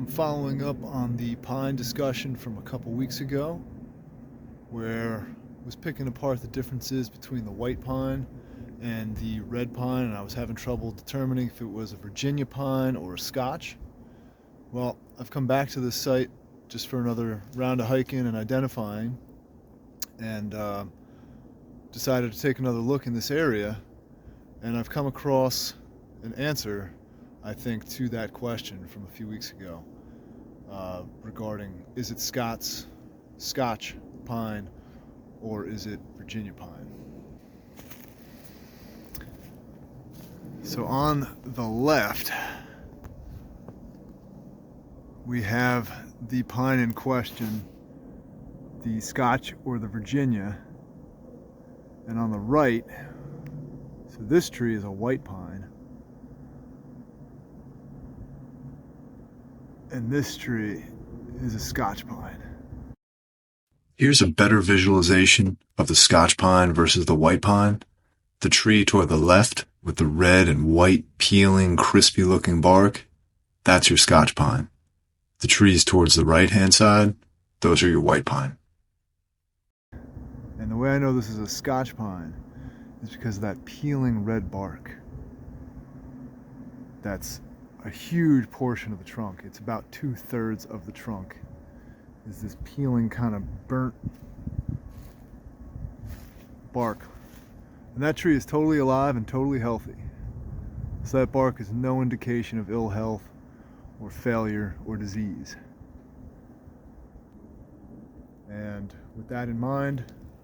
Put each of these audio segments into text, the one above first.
following up on the pine discussion from a couple weeks ago, where I was picking apart the differences between the white pine and the red pine, and I was having trouble determining if it was a Virginia pine or a Scotch. Well, I've come back to this site just for another round of hiking and identifying, and decided to take another look in this area, and I've come across an answer, I think, to that question from a few weeks ago, regarding, is it Scotch pine or is it Virginia pine? So on the left, we have the pine in question, the Scotch or the Virginia, and on the right, so this tree is a white pine, and this tree is a Scotch pine. Here's a better visualization of the Scotch pine versus the white pine. The tree toward the left with the red and white peeling, crispy looking bark, that's your Scotch pine. The trees towards the right-hand side, those are your white pine. And the way I know this is a Scotch pine is because of that peeling red bark. That's a huge portion of the trunk. It's about 2/3 of the trunk is this peeling kind of burnt bark. And that tree is totally alive and totally healthy. So that bark is no indication of ill health or failure or disease. And with that in mind,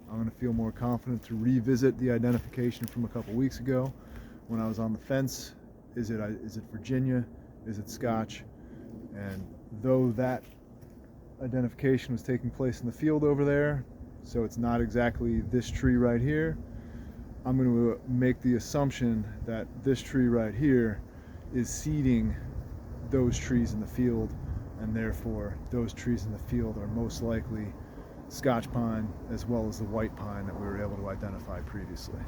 I'm going to feel more confident to revisit the identification from a couple weeks ago when I was on the fence. Is it Virginia? Is it Scotch? And though that identification was taking place in the field over there, so it's not exactly this tree right here, I'm going to make the assumption that this tree right here is seeding those trees in the field, and therefore those trees in the field are most likely Scotch pine as well as the white pine that we were able to identify previously.